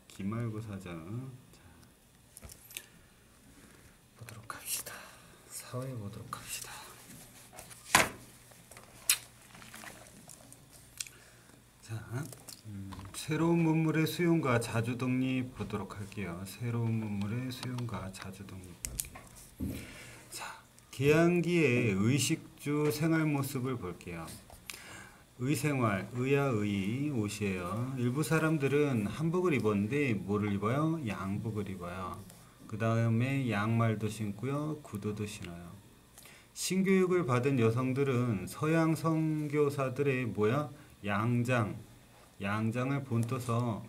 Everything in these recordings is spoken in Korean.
기말고사전. 자, 보도록 합시다. 사회 보도록 합시다. 자, 새로운 문물의 수용과 자주 독립 보도록 할게요. 새로운 문물의 수용과 자주 독립 볼게요. 자, 계양기의 의식주 생활 모습을 볼게요. 의생활, 의야 옷이에요. 일부 사람들은 한복을 입었는데 뭐를 입어요? 양복을 입어요. 그 다음에 양말도 신고요. 구두도 신어요. 신교육을 받은 여성들은 서양 선교사들의 뭐야? 양장을 본떠서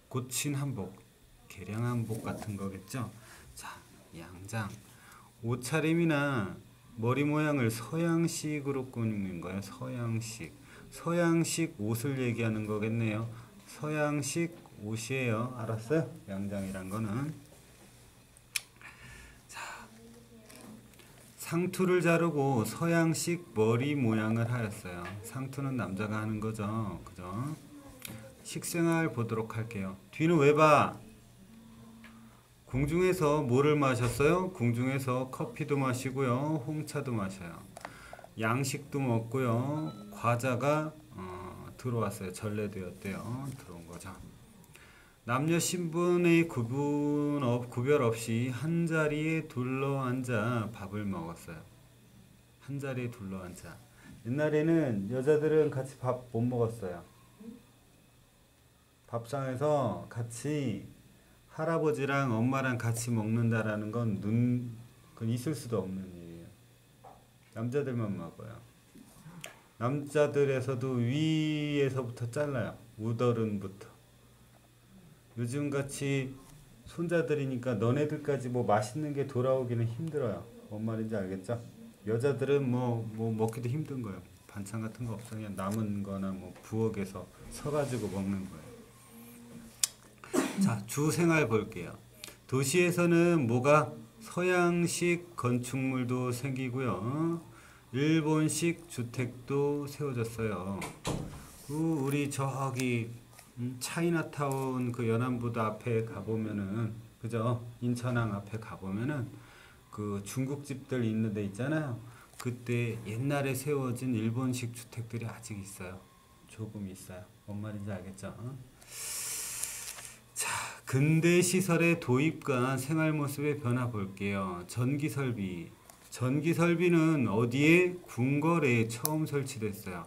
고친 한복, 개량 한복 같은 거겠죠. 자, 양장. 옷차림이나 머리 모양을 서양식으로 꾸미는 거예요. 서양식 옷을 얘기하는 거겠네요. 서양식 옷이에요. 알았어요? 양장이란 거는. 자, 상투를 자르고 서양식 머리 모양을 하였어요. 상투는 남자가 하는 거죠. 그죠? 식생활 보도록 할게요. 뒤는 왜 봐? 궁중에서 뭐를 마셨어요? 궁중에서 커피도 마시고요. 홍차도 마셔요. 양식도 먹고요. 과자가 들어왔어요. 전래되었대요. 들어온 거죠. 남녀 신분의 구별 없이 한 자리에 둘러앉아 밥을 먹었어요. 한 자리에 둘러앉아. 옛날에는 여자들은 같이 밥 못 먹었어요. 밥상에서 같이 할아버지랑 엄마랑 같이 먹는다라는 건 그건 있을 수도 없는 일이에요. 남자들만 먹어요. 남자들에서도 위에서부터 잘라요. 우더른부터. 요즘같이 손자들이니까 너네들까지 뭐 맛있는 게 돌아오기는 힘들어요. 뭔 말인지 알겠죠? 여자들은 뭐 먹기도 힘든 거예요. 반찬 같은 거 없어. 그냥 남은 거나 뭐 부엌에서 서가지고 먹는 거예요. 자, 주생활 볼게요. 도시에서는 뭐가 서양식 건축물도 생기고요. 일본식 주택도 세워졌어요. 우리 저기 차이나타운 그 연안부두 앞에 가보면은, 그죠? 인천항 앞에 가보면은 그 중국집들 있는 데 있잖아요. 그때 옛날에 세워진 일본식 주택들이 아직 있어요. 조금 있어요. 뭔 말인지 알겠죠? 자, 근대 시설의 도입과 생활 모습의 변화 볼게요. 전기설비. 전기설비는 어디에? 궁궐에 처음 설치됐어요.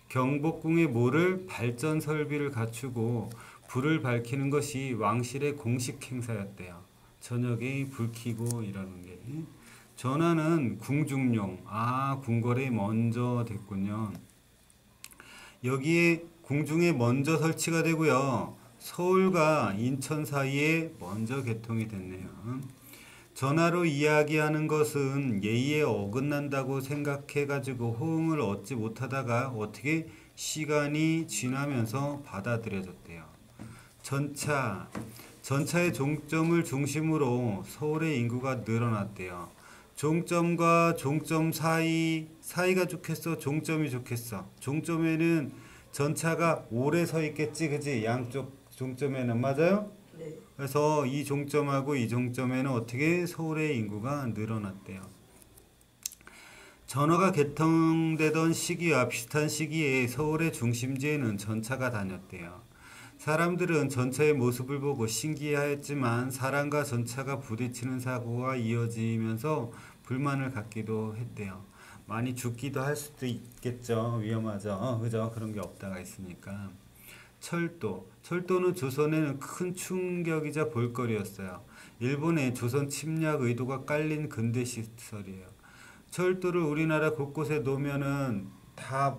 경복궁에 뭐를? 발전 설비를 갖추고 불을 밝히는 것이 왕실의 공식 행사였대요. 저녁에 불 켜고 이러는 게. 전화는 궁중용. 궁궐에 먼저 됐군요. 여기에 궁중에 먼저 설치가 되고요. 서울과 인천 사이에 먼저 개통이 됐네요. 전화로 이야기하는 것은 예의에 어긋난다고 생각해가지고 호응을 얻지 못하다가 어떻게 시간이 지나면서 받아들여졌대요. 전차의 종점을 중심으로 서울의 인구가 늘어났대요. 종점과 종점 사이가 좋겠어? 종점이 좋겠어? 종점에는 전차가 오래 서 있겠지, 그지? 양쪽 종점에는. 맞아요? 네. 그래서 이 종점하고 이 종점에는 어떻게 서울의 인구가 늘어났대요. 전화가 개통되던 시기와 비슷한 시기에 서울의 중심지에는 전차가 다녔대요. 사람들은 전차의 모습을 보고 신기해했지만 사람과 전차가 부딪히는 사고가 이어지면서 불만을 갖기도 했대요. 많이 죽기도 할 수도 있겠죠. 위험하죠. 그죠? 그런 게 없다가 있으니까. 철도는 조선에는 큰 충격이자 볼거리였어요. 일본의 조선 침략 의도가 깔린 근대 시설이에요. 철도를 우리나라 곳곳에 놓으면은 다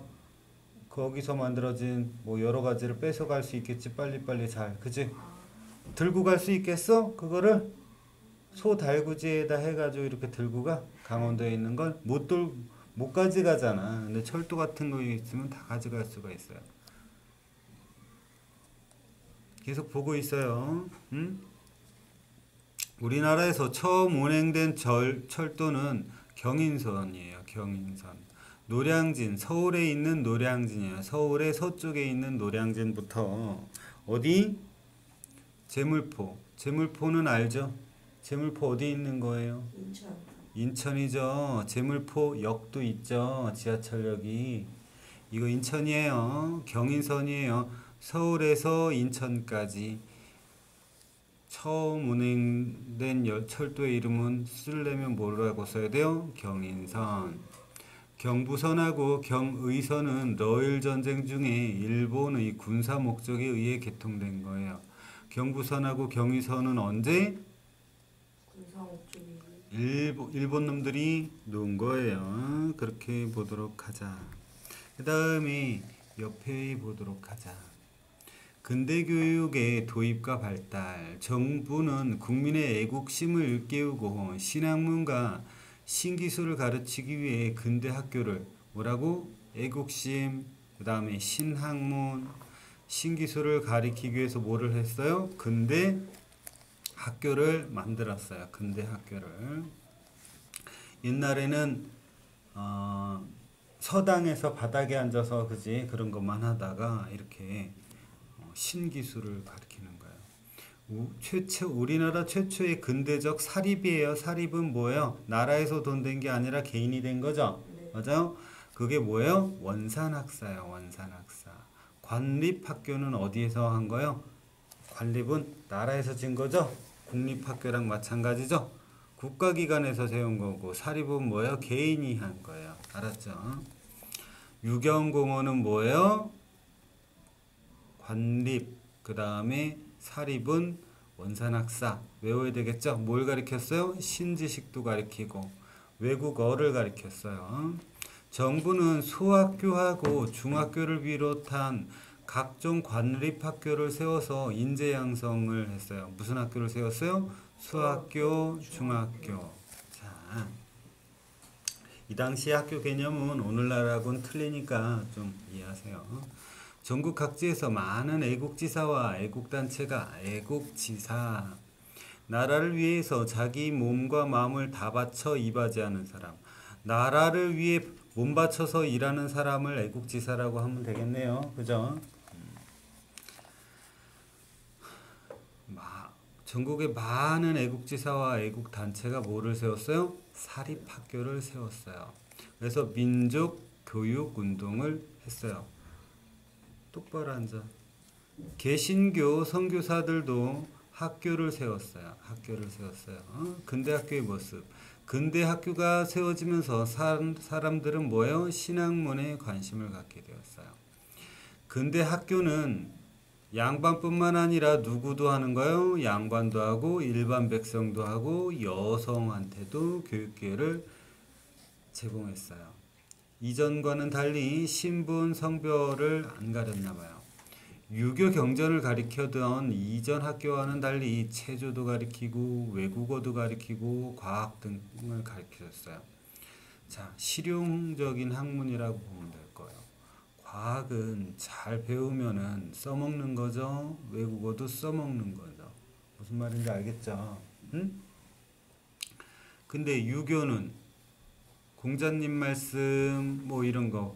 거기서 만들어진 뭐 여러 가지를 뺏어갈 수 있겠지. 빨리빨리 잘. 그지? 들고 갈 수 있겠어? 그거를 소 달구지에다 해가지고 이렇게 들고 가. 강원도에 있는 걸 못 가져가잖아. 근데 철도 같은 거 있으면 다 가져갈 수가 있어요. 계속 보고 있어요. 우리나라에서 처음 운행된 철도는 경인선이에요. 경인선. 노량진, 서울에 있는 노량진이에요. 서울의 서쪽에 있는 노량진부터 어디? 제물포. 제물포는 알죠? 제물포 어디 있는 거예요? 인천. 인천이죠. 제물포 역도 있죠. 지하철역이. 이거 인천이에요. 경인선이에요. 서울에서 인천까지 처음 운행된 철도의 이름은 쓰려면 뭐라고 써야 돼요? 경인선. 경부선하고 경의선은 러일 전쟁 중에 일본의 군사 목적에 의해 개통된 거예요. 경부선하고 경의선은 언제? 군사옥 쪽이. 일본 놈들이 놓은 거예요. 그렇게 보도록 하자. 그 다음에 옆에 보도록 하자. 근대교육의 도입과 발달. 정부는 국민의 애국심을 일깨우고 신학문과 신기술을 가르치기 위해 근대 학교를 뭐라고? 애국심, 그 다음에 신학문, 신기술을 가르치기 위해서 뭐를 했어요? 근대 학교를 만들었어요. 근대 학교를. 옛날에는 서당에서 바닥에 앉아서 그지 그런 것만 하다가 이렇게 신기술을 가르치는 거예요. 우리나라 최초의 근대적 사립이에요. 사립은 뭐예요? 나라에서 돈 된 게 아니라 개인이 된 거죠. 네. 맞아요? 그게 뭐예요? 원산학사예요. 원산학사. 관립학교는 어디에서 한 거예요? 관립은 나라에서 진 거죠. 국립학교랑 마찬가지죠. 국가기관에서 세운 거고 사립은 뭐예요? 개인이 한 거예요. 알았죠? 유경공원은 뭐예요? 관립. 그 다음에 사립은 원산학사. 외워야 되겠죠? 뭘 가르쳤어요? 신지식도 가르치고 외국어를 가르쳤어요. 정부는 소학교하고 중학교를 비롯한 각종 관립학교를 세워서 인재 양성을 했어요. 무슨 학교를 세웠어요? 소학교, 중학교. 자, 이 당시 학교 개념은 오늘날하고는 틀리니까 좀 이해하세요. 전국 각지에서 많은 애국지사와 애국단체가 애국지사, 나라를 위해서 자기 몸과 마음을 다 바쳐 이바지하는 사람, 나라를 위해 몸 바쳐서 일하는 사람을 애국지사라고 하면 되겠네요. 그죠? 전국에 많은 애국지사와 애국단체가 뭐를 세웠어요? 사립학교를 세웠어요. 그래서 민족교육운동을 했어요. 똑바로 앉아. 개신교 선교사들도 학교를 세웠어요. 학교를 세웠어요. 근대 학교의 모습. 근대 학교가 세워지면서 사람들은 뭐예요? 신학문에 관심을 갖게 되었어요. 근대 학교는 양반뿐만 아니라 누구도 하는 거예요? 양반도 하고 일반 백성도 하고 여성한테도 교육 기회를 제공했어요. 이전과는 달리 신분, 성별을 안 가렸나 봐요. 유교 경전을 가리켜던 이전 학교와는 달리 체조도 가리키고 외국어도 가리키고 과학 등을 가르쳐줬어요. 자, 실용적인 학문이라고 보면 될 거예요. 과학은 잘 배우면은 써먹는 거죠. 외국어도 써먹는 거죠. 무슨 말인지 알겠죠? 응? 근데 유교는 공자님 말씀 뭐 이런 거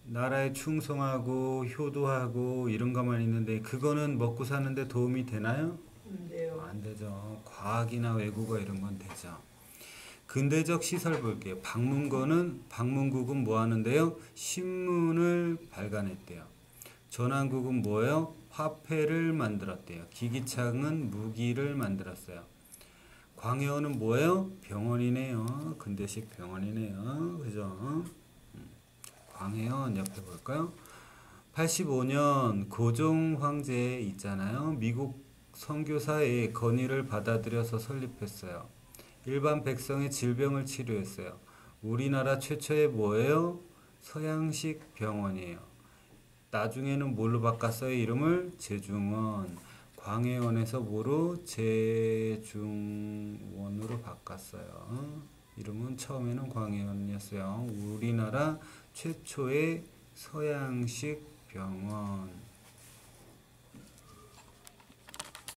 나라에 충성하고 효도하고 이런 것만 있는데 그거는 먹고 사는데 도움이 되나요? 안 돼요. 안 되죠. 과학이나 외국어 이런 건 되죠. 근대적 시설 볼게요. 방문국은 뭐 하는데요? 신문을 발간했대요. 전환국은 뭐예요? 화폐를 만들었대요. 기기창은 무기를 만들었어요. 광해어는 뭐예요? 병원이네요. 근대식 병원이네요. 그죠? 광해어 옆에 볼까요? 85년 고종 황제 있잖아요. 미국 선교사의 건의를 받아들여서 설립했어요. 일반 백성의 질병을 치료했어요. 우리나라 최초의 뭐예요? 서양식 병원이에요. 나중에는 뭘로 바꿨어요? 이름을 제중원. 광해원에서 뭐로? 제중원으로 바꿨어요. 이름은 처음에는 광해원이었어요. 우리나라 최초의 서양식 병원.